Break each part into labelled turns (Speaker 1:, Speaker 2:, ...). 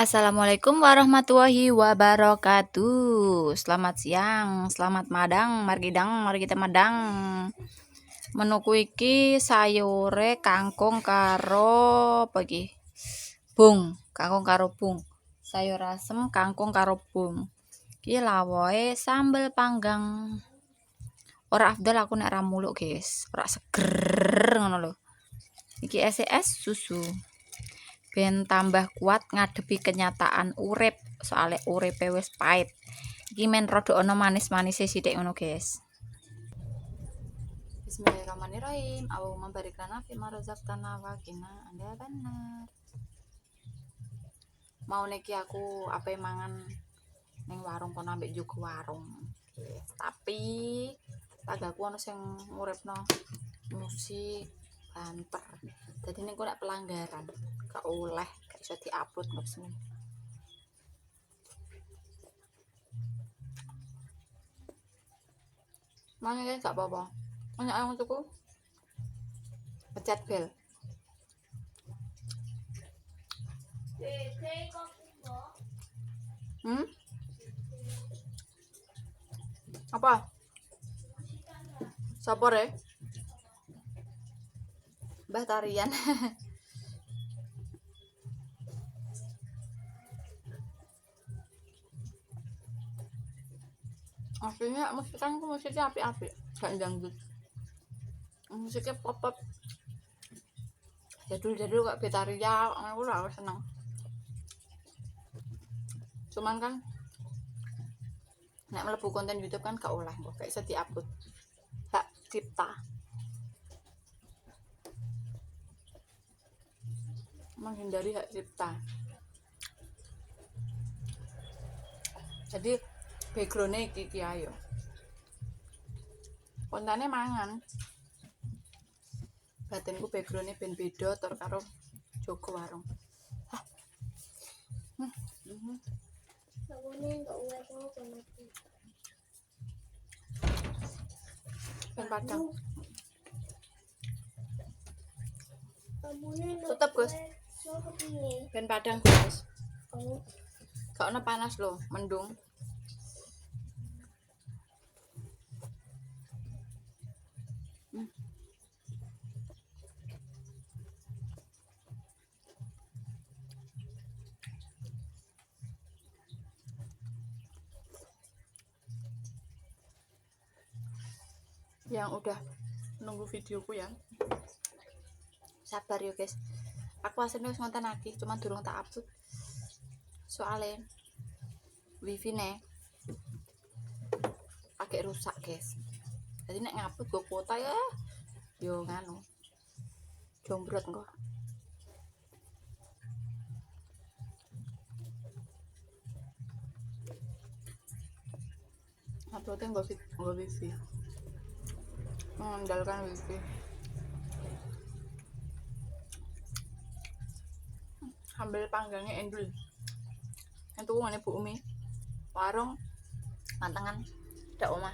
Speaker 1: Assalamualaikum warahmatullahi wabarakatuh. Selamat siang, selamat madang, mari kita madang. Menuku iki sayure kangkung karo apa iki? Bung, kangkung karo bung. Sayur asem kangkung karo bung. Iki lawoke sambel panggang. Ora afdal aku nek ra muluk, guys. Ora seger ngono lho. Iki es susu. Ben tambah kuat ngadepi kenyataan urip, soalnya uripe wis pahit. Iki men rada ana manis-manise sithik ngono, guys. Bismillahirrahmanirrahim. Allahumma barik lana fima razaqtana wa qina adzabannar. Mau niki aku ape mangan ning warung kono ambek juga warung. Guys. Tapi tagaku ana sing nguripno musik banter. Jadi ning kok nek pelanggaran gak oleh, gak iso diupload kok sini. Mana guys gak apa-apa. Banyak yang tuku. Pencet bel. Apa? Sabar ya. Mbah tarian. Aslinya musiknya api-api, gak dangdut. Musiknya pop-pop. Jadul-jadul gak betaria, aku ora seneng. Cuman kan nek mlebu konten YouTube kan gak oleh, kok gak iso diupload. Hak cipta. Menghindari hak cipta. Jadi backgroundnya iki ayo. Kontennya mangan. Batinku backgroundnya ben beda tor karo Joko warung. Ben padang. Tetep Gus. Ben padang Gus. Gak ono panas loh, mendung. Yang udah nunggu videoku ya, sabar ya guys. Aku aslinya ngonten lagi, cuman durung tak upload soalnya wifi nih agak rusak guys. Jadi nek ngupload gue kuota ya yo nganu jombrot kok. Uploadnya nggak wifi, mengandalkan wifi. Ambil panggangnya endul yang tuh mana Bu Umi warung mantangan dak omah.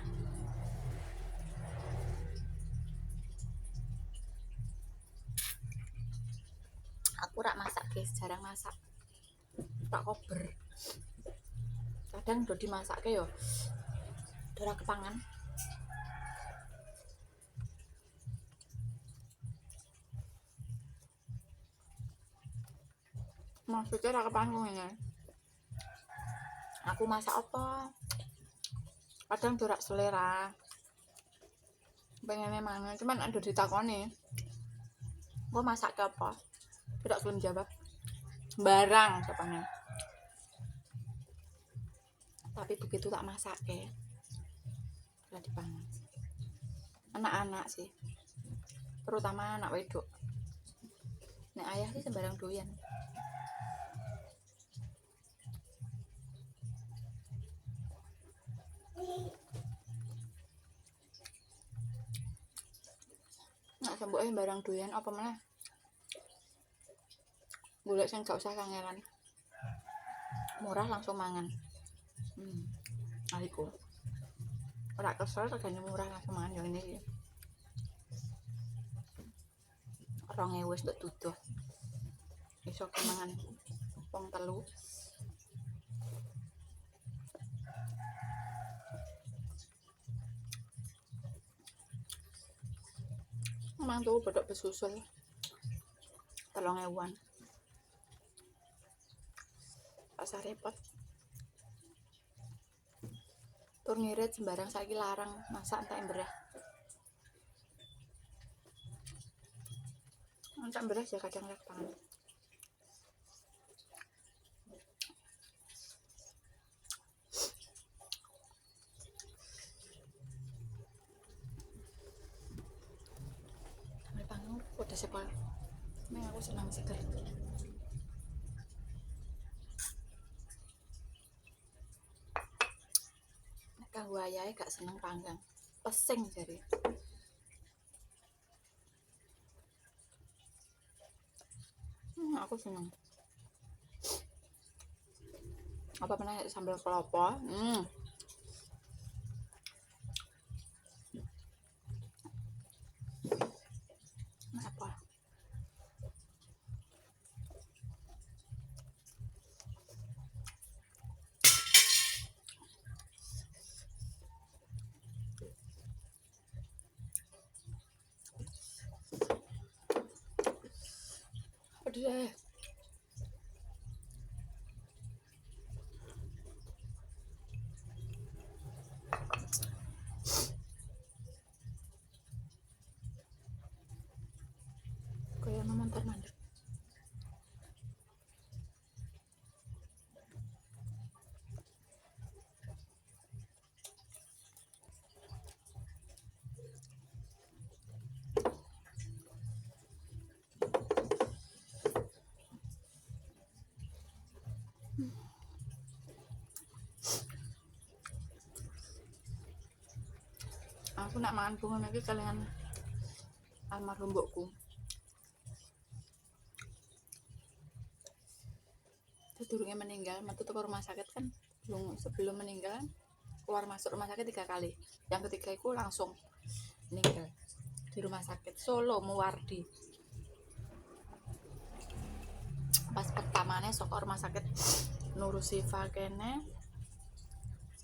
Speaker 1: Aku rak masak guys, jarang masak, tak kober. Kadang udah dimasak yo ora kepangan. Maksudnya ora kepangan ini. Aku masak apa? Kadang dorak selera. Pengennya mana? Cuman ada ditakoni. Gua masak ke apa? Tidak belum jawab. Barang katanya. Tapi begitu tak masak ya, udah dipangan. Anak-anak sih, terutama anak wedok. Nek ayah sih sembarang doyan. Nak sembuhnya barang doyan apa mana? Golek sing gak usah kangelan. Murah langsung mangan. Aliku. Ora kesel regane murah langsung mangan yo ini. 2.000 wis mbok tutuh. Iso kemangan kangkung telu. Emang tuh bedok besusul 3.000-an. Rasa repot. Tur ngirit sembarang saiki larang, masak entek mbereh. Entek mbereh ya kadang rek pangan. Pangan udah sepal. Nek aku senang seger. Nek kanggo ayahe gak seneng panggang. Pesing jare. Aku seneng. Apa pernah sambal kelapa? Apa? Udah. Kayak montor mandek. Aku nak makan bunga lagi kalian almarhum mbokku. Sedurunge meninggal, metu ke rumah sakit kan, sebelum meninggal keluar masuk rumah sakit 3 kali. Yang ketiga itu langsung meninggal di rumah sakit Solo Muwardi. Pas pertamanya sok rumah sakit Nurusifa kene,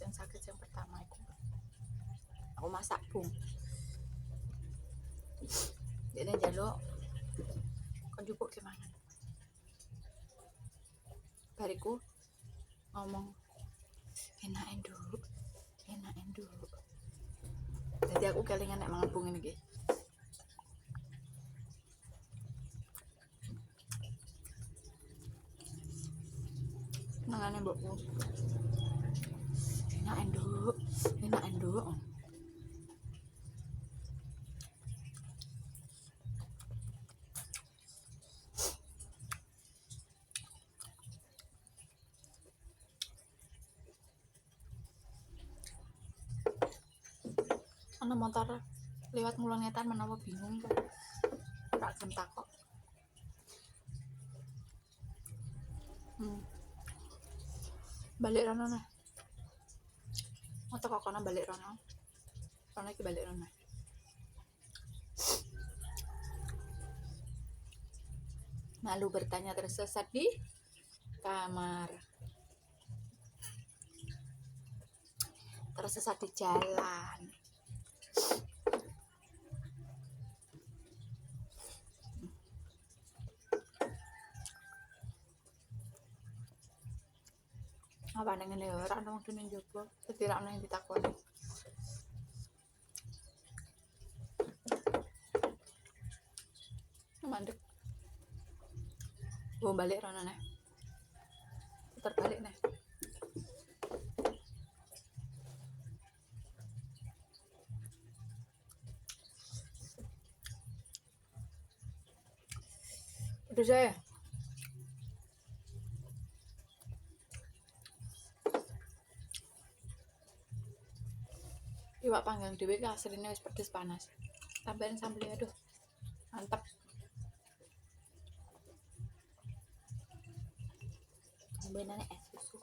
Speaker 1: yang sakit yang pertama itu aku masak bung. Jadi jaluk konjupuk gimana? Bariku ngomong enak enduk. Jadi aku kelingan nek mangan bung ini. Nangane mbokku. Enak enduk. Ana motor lewat ngulon ngetan menawa bingung kok. Tak gelem takok. Balik rono nah. Motor kok kono balik rono. Rono iki balik rono. Malu bertanya tersesat di kamar. Tersesat di jalan. Apa ning ngene ora ana wong ning njaba, dadi ra ana yang ditakoni. Mandek. Gua balik rono neh. Putar balik neh. Udah saya. Iwak panggang dhewe ki asline wis pedes panas. Tambahin sambel aduh. Mantap. Tambahin es susu.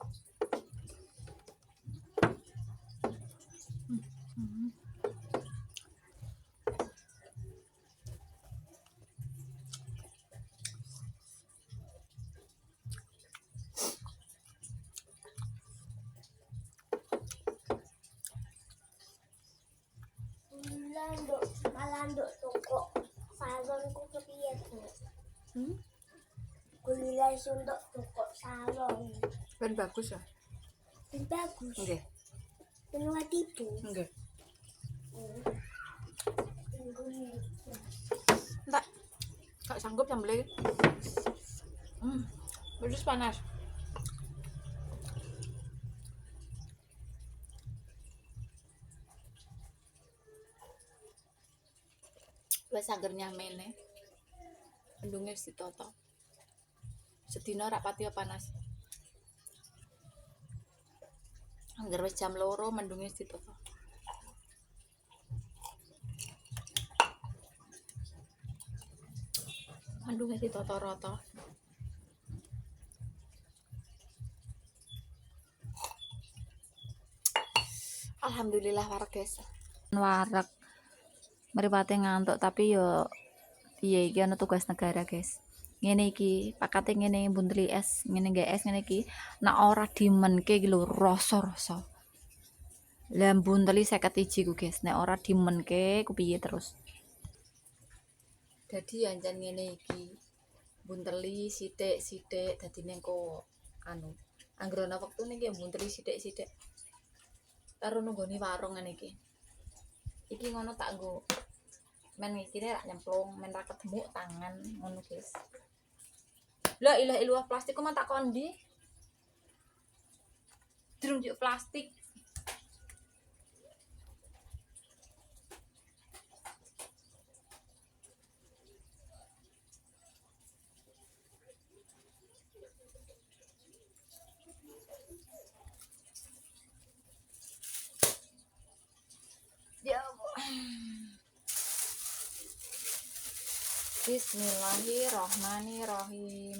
Speaker 2: nduk toko salonku kepiye, Bu? Gulai untuk toko salon.
Speaker 1: Ben bagus ya?
Speaker 2: Ben bagus.
Speaker 1: Nggih.
Speaker 2: Ben wadibu.
Speaker 1: Nggih.
Speaker 2: Enggak.
Speaker 1: Gak sanggup sambelnya. Pedes panas. Wes anger nyamene. Endunge wis ditoto. Sedina rak pati panas. Angger wis jam 2 mendunge wis ditoto. Mendunge ditoto rata. Alhamdulillah warak guys. Warak. Mripate ngantuk tapi yo piye iki ana tugas negara guys. Ngene iki, pakate ngene bunteli es, ngene nggih es ngene iki, nek ora dimenke iki lho rasa-rasa. Lah bunteli 51 ku guys, nek ora dimenke ku piye terus. Dadi anjen ngene iki. Bunteli sithik-sithik dadine engko anu. Angger ana wektune iki bunteli sithik-sithik. Karo nunggoni warung ngene iki. Iki ngono tak nggo men mikire rak nyemplung men ra ketemu tangan ngono guys. Lah ilah iluah plastik kok tak kondi. Drunjuk plastik. Ya Allah. Bismillahirrahmanirrahim.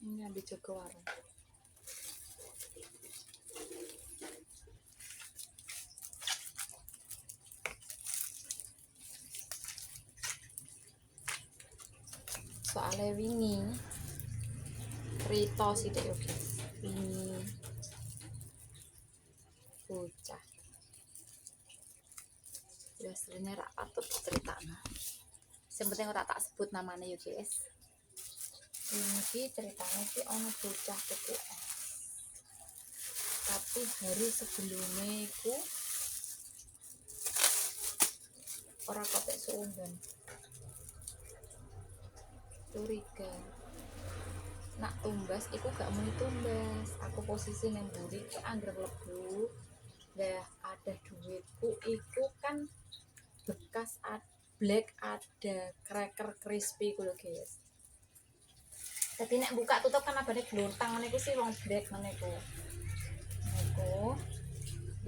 Speaker 1: Ini ambil juga warung. Soalnya wingi cerita sithik yo guys. Wingi bocah. Biasanya rak patut ceritana. Sing penting ora tak sebut namanya yo guys. Ini ceritanya sih ono bocah tuku es. Tapi hari sebelumnya iku ora kotek suumben. Curiga. Nak tumbas iku gak muni tumbas. Aku posisi nang mburi ki anggere mlebu. Lah ada duitku iku kan bekas black ada cracker crispy ku lho guys. Tapi nek buka tutup kan abane glontang ngene iku sih wong black ngene iku. Niku.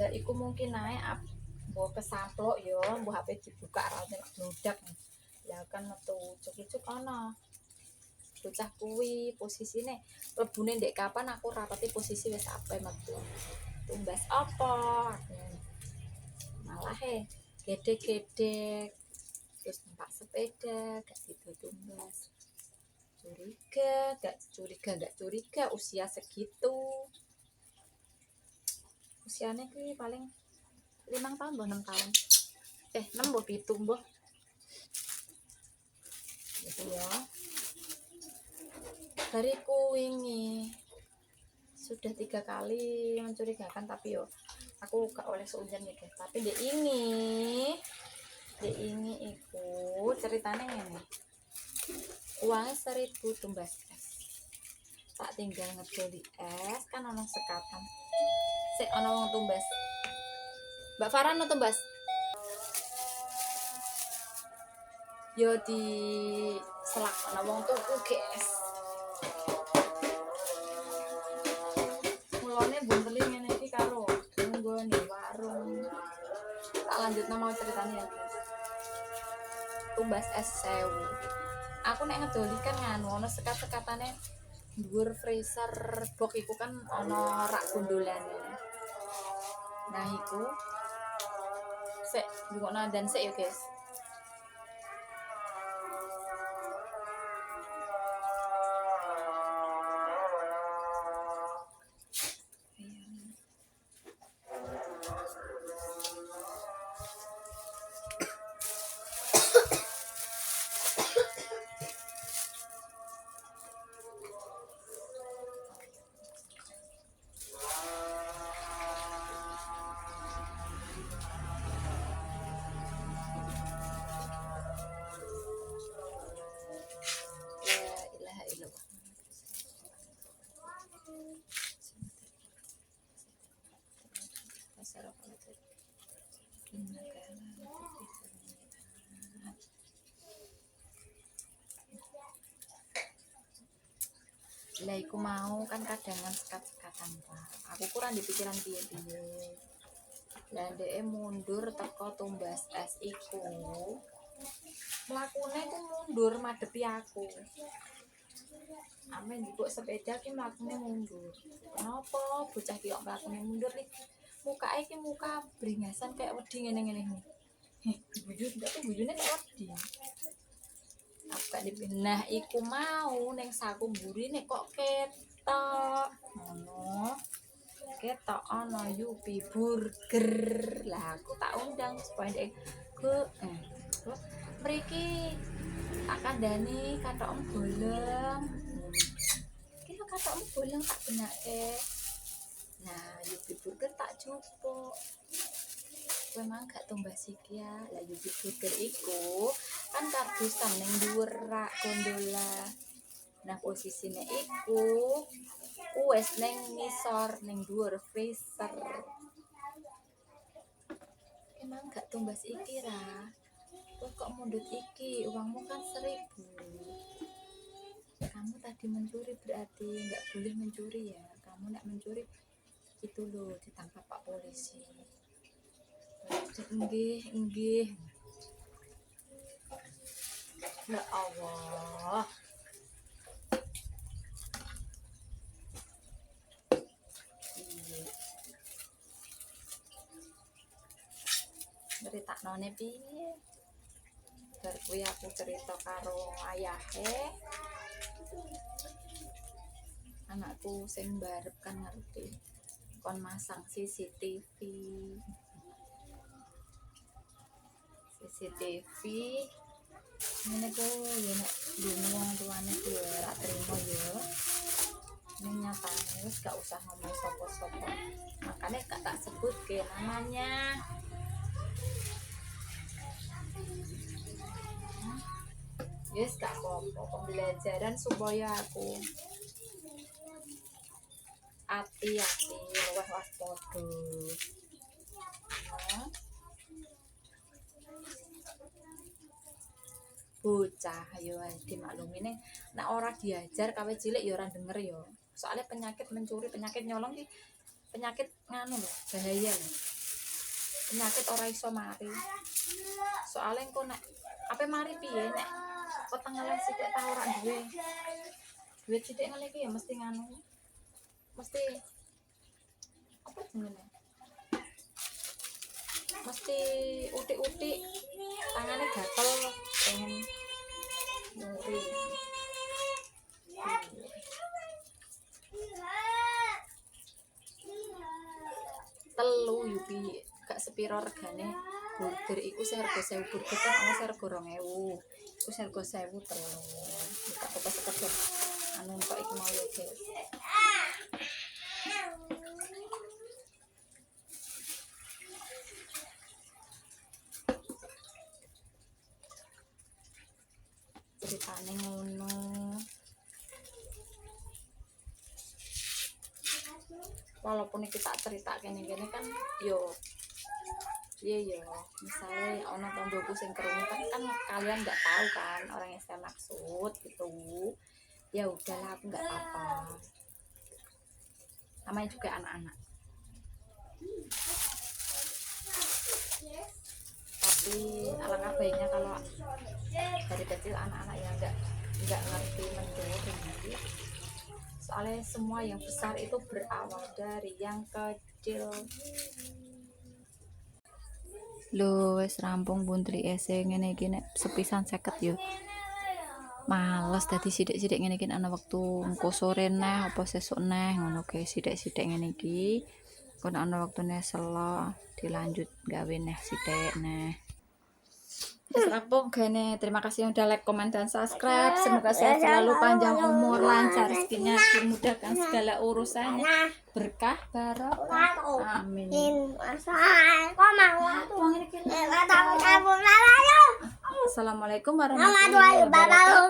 Speaker 1: Lah iku mungkin naik mbok kesamplok yo, mbok HP dibuka ra meledak. Ya kan metu cuk-cuk ana. Bocah kuwi posisine lebune ndek kapan aku rapati posisi wis ape metu. Tumbas apa? Malah gedek-gedek. Terus numpak sepeda gak sido tumbas. Gak curiga usia segitu. Usianya kuwi paling 5 tahun mbah 6 tahun. 6 mbah 7 mbah. Gitu ya. Dariku wingi sudah 3 kali mencurigakan tapi yo aku gak oleh seujan ya guys. Tapi dia ini iku ceritanya ngene. Uangnya 1.000 tumbas es. Tak tinggal ngedoli es kan ono sekatan. Sik ono wong tumbas. Mbak Farah no tumbas. Yo di selak ono wong tuku guys. Mulane bunteli ngene iki karo nunggone warung. Tak lanjutno mau ceritanya ya guys. Tumbas es 1000. Aku nek ngedoli kan nganu ono sekat-sekatane dhuwur freezer box iku kan ono rak gondolane. Nah iku sik ndungokno dan sik ya guys. Lah iku mau kan kadangan sekat-sekatan Pak. Aku kurang di pikiran piye-piye. Lah dhek mundur teko tumbas es iku. Mlakune ku mundur madepi aku. Amen njupuk sepeda ki mlakune mundur. Kenapa bocah ki kok mlakune mundur iki? Mukake ki muka bringasan kayak wedi ngene-ngene iki. Bujur ndak tuh bujune kayak wedi. Apa dipindah iku mau ning saku mburine kok ketok. Ngono. Ketok ana Yupi Burger. Lah aku tak undang supaya dhek ke mriki tak kandhani katokmu bolong. Iki lho katokmu bolong tak benake. Nah, Yupi Burger tak jupuk. Kowe mang gak tumbas iki ya. Lah Yupi Burger iku kan karbusan ning dhuwur rak gondola. Nah, posisine iku wis ning ngisor ning dhuwur freezer. Emang gak tumbas iki ra? Kowe kok mundut iki? Uangmu kan 1.000. Kamu tadi mencuri berarti nggak boleh mencuri ya. Kamu nak mencuri itu loh ditangkap Pak polisi. Nggih. Ya Allah. Critaknone piye? Bar kuwi aku cerita karo ayahe. Anakku sing mbarep kan ngerti. Kon masang CCTV. Ngene ku ya nek wong tuane ku ora trimo ya. Ning nyatane wis gak usah ngomong sapa-sapa. Makanya gak tak sebut ke namanya. Yes, gak apa-apa pembelajaran supaya aku hati-hati luwih waspada. Bocah ayo dimaklumi ning nek ora diajar kawe cilik ya ora denger ya. Soalnya penyakit mencuri, penyakit nyolong ki penyakit nganu lho, bahaya lho. Penyakit ora iso mari. Soalnya engko nek ape mari piye nek ketengalan sithik ta ora duwe. Duit sithik ngene iki ya mesti nganu. Mesti apa jenenge? Mesti utik-utik tangane gatel pengen nyuri. Telu Yupi gak sepiro regane burger iku sing rega 1.000 burger kan ana sing rega 2.000. Iku sing rega 1.000 telu. Tak apa sekedhik anu kok iki mau ya guys. Ceritane ngono. Walaupun iki tak cerita kene-kene kan yo iya misalnya ono tonggoku sing krungu kan kalian nggak tahu kan orang yang saya maksud gitu. Ya udahlah aku nggak apa-apa. Namanya juga anak-anak. Tapi alangkah baiknya kalau dari kecil anak-anak yang nggak ngerti mencuri. Soalnya semua yang besar itu berawal dari yang kecil. Lho wis rampung buntri ese ngene iki nek sepisan 50 yo. Males dadi sithik-sithik ngene iki ana wektu engko sore neh apa sesuk neh ngono kae sithik-sithik ngene iki. Kon ana wektune selo dilanjut gawe neh sithik neh. Wis rampung gene. Terima kasih yang udah like, komen dan subscribe. Semoga sehat selalu, panjang umur, lancar rezekinya, dimudahkan segala urusannya, berkah barokah. Amin. Assalamualaikum warahmatullahi wabarakatuh.